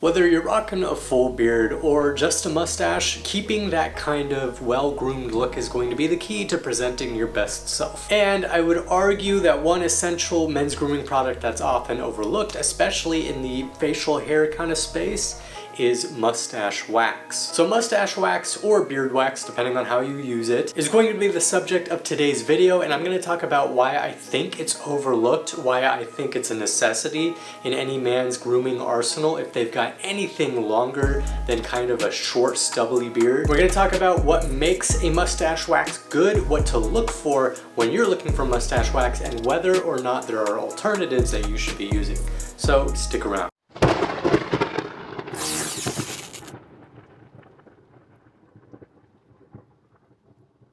Whether you're rocking a full beard or just a mustache, keeping that kind of well-groomed look is going to be the key to presenting your best self. And I would argue that one essential men's grooming product that's often overlooked, especially in the facial hair kind of space, is mustache wax. So mustache wax or beard wax, depending on how you use it, is going to be the subject of today's video, and I'm going to talk about why I think it's overlooked, why I think it's a necessity in any man's grooming arsenal if they've got anything longer than kind of a short stubbly beard. We're going to talk about what makes a mustache wax good, what to look for when you're looking for mustache wax, and whether or not there are alternatives that you should be using. So stick around.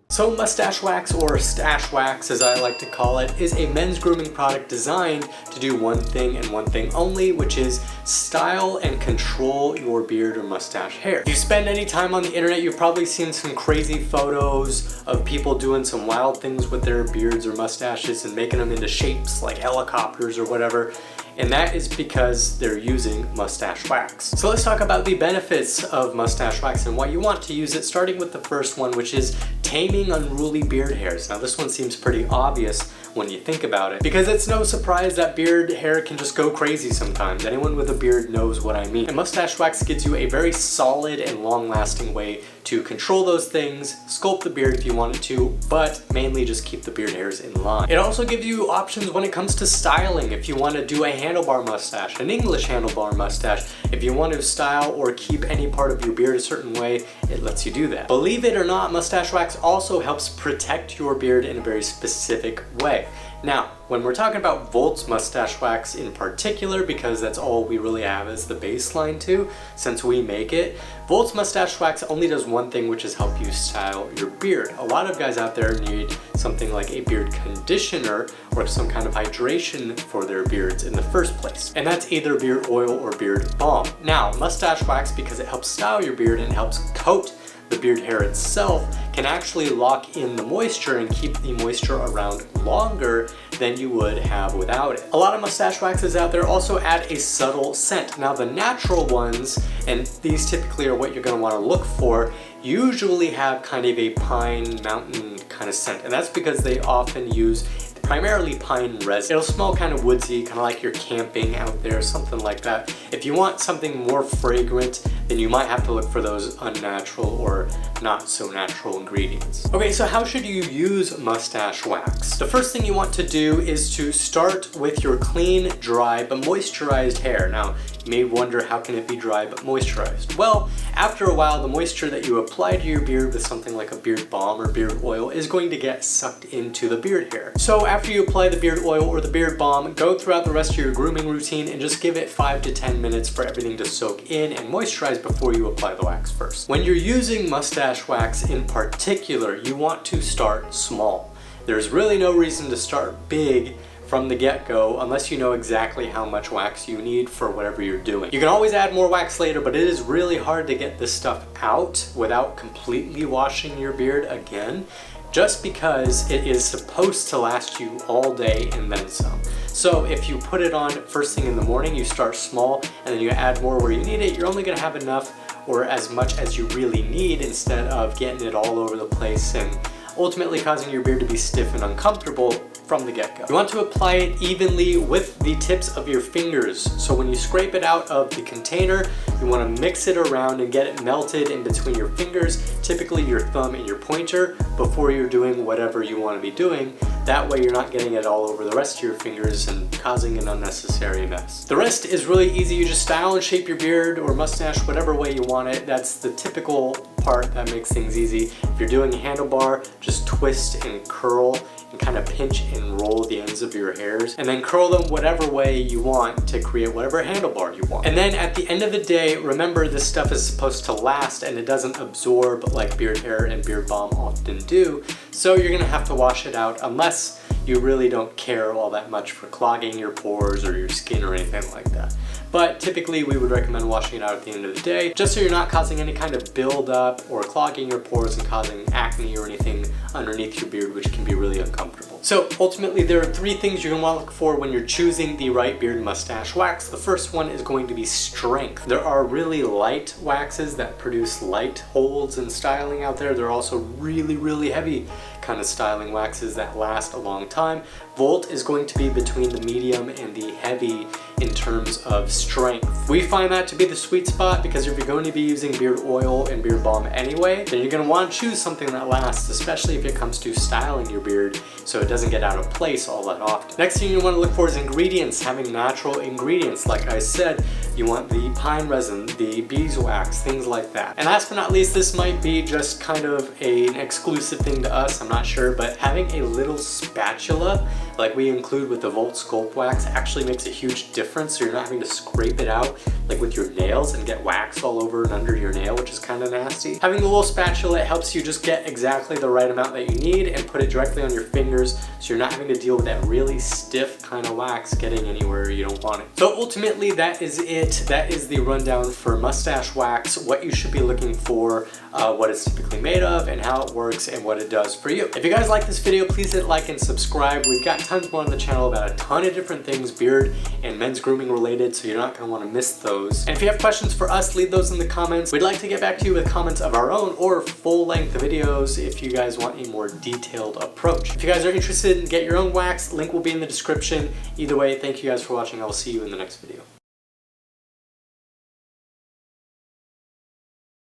So mustache wax, or stash wax as I like to call it, is a men's grooming product designed to do one thing and one thing only, which is style and control your beard or mustache hair. If you spend any time on the internet, you've probably seen some crazy photos of people doing some wild things with their beards or mustaches and making them into shapes like helicopters or whatever. And that is because they're using mustache wax. So let's talk about the benefits of mustache wax and why you want to use it, starting with the first one, which is taming unruly beard hairs. Now this one seems pretty obvious when you think about it, because it's no surprise that beard hair can just go crazy sometimes. Anyone with a beard knows what I mean. And mustache wax gives you a very solid and long-lasting way to control those things, sculpt the beard if you wanted to, but mainly just keep the beard hairs in line. It also gives you options when it comes to styling. If you want to do a handlebar mustache, an English handlebar mustache, if you want to style or keep any part of your beard a certain way, it lets you do that. Believe it or not, mustache wax also helps protect your beard in a very specific way. Now, when we're talking about Volt's mustache wax in particular, because that's all we really have as the baseline to, since we make it, Volt's mustache wax only does one thing, which is help you style your beard. A lot of guys out there need something like a beard conditioner or some kind of hydration for their beards in the first place. And that's either beard oil or beard balm. Now, mustache wax, because it helps style your beard and helps coat the beard hair itself, can actually lock in the moisture and keep the moisture around longer than you would have without it. A lot of mustache waxes out there also add a subtle scent. Now the natural ones, and these typically are what you're going to want to look for, usually have kind of a pine mountain kind of scent, and that's because they often use primarily pine resin. It'll smell kind of woodsy, kind of like you're camping out there, something like that. If you want something more fragrant, then you might have to look for those unnatural or not so natural ingredients. Okay, so how should you use mustache wax? The first thing you want to do is to start with your clean, dry, but moisturized hair. Now, you may wonder, how can it be dry but moisturized? Well, after a while, the moisture that you apply to your beard with something like a beard balm or beard oil is going to get sucked into the beard hair. So after you apply the beard oil or the beard balm, go throughout the rest of your grooming routine and just give it 5 to 10 minutes for everything to soak in and moisturize before you apply the wax first. When you're using mustache wax in particular, you want to start small. There's really no reason to start big from the get-go unless you know exactly how much wax you need for whatever you're doing. You can always add more wax later, but it is really hard to get this stuff out without completely washing your beard again, just because it is supposed to last you all day and then some. So if you put it on first thing in the morning, you start small and then you add more where you need it, you're only gonna have enough or as much as you really need instead of getting it all over the place and ultimately causing your beard to be stiff and uncomfortable from the get-go. You want to apply it evenly with the tips of your fingers. So when you scrape it out of the container, you want to mix it around and get it melted in between your fingers, typically your thumb and your pointer, before you're doing whatever you want to be doing. That way you're not getting it all over the rest of your fingers and causing an unnecessary mess. The rest is really easy. You just style and shape your beard or mustache whatever way you want it. That's the typical part that makes things easy. If you're doing a handlebar, just twist and curl and kind of pinch and roll the ends of your hairs and then curl them whatever way you want to create whatever handlebar you want. And then at the end of the day, remember this stuff is supposed to last and it doesn't absorb like beard hair and beard balm often do. So you're gonna have to wash it out unless you really don't care all that much for clogging your pores or your skin or anything like that. but typically we would recommend washing it out at the end of the day, just so you're not causing any kind of buildup or clogging your pores and causing acne or anything underneath your beard, which can be really uncomfortable. So ultimately, there are 3 things you're gonna wanna look for when you're choosing the right beard mustache wax. The first one is going to be strength. There are really light waxes that produce light holds and styling out there. There are also really heavy kind of styling waxes that last a long time. Volt is going to be between the medium and the heavy in terms of strength. We find that to be the sweet spot because if you're going to be using beard oil and beard balm anyway, then you're going to want to choose something that lasts, especially if it comes to styling your beard so it doesn't get out of place all that often. Next thing you want to look for is ingredients, having natural ingredients. Like I said, you want the pine resin, the beeswax, things like that. And last but not least, this might be just kind of an exclusive thing to us, I'm not sure, but having a little spatula like we include with the Volt Sculpt Wax actually makes a huge difference, so you're not having to scrape it out like with your nails and get wax all over and under your nail, which is kind of nasty. Having the little spatula helps you just get exactly the right amount that you need and put it directly on your fingers, so you're not having to deal with that really stiff kind of wax getting anywhere you don't want it. So ultimately, that is it. That is the rundown for mustache wax, what you should be looking for, what it's typically made of, and how it works and what it does for you. If you guys like this video, please hit like and subscribe. We've got tons more on the channel about a ton of different things beard and men's grooming related, so you're not going to want to miss those. And if you have questions for us, leave those in the comments. We'd like to get back to you with comments of our own or full-length videos if you guys want a more detailed approach. If you guys are interested in get your own wax, link will be in the description. Either way, thank you guys for watching. I will see you in the next video.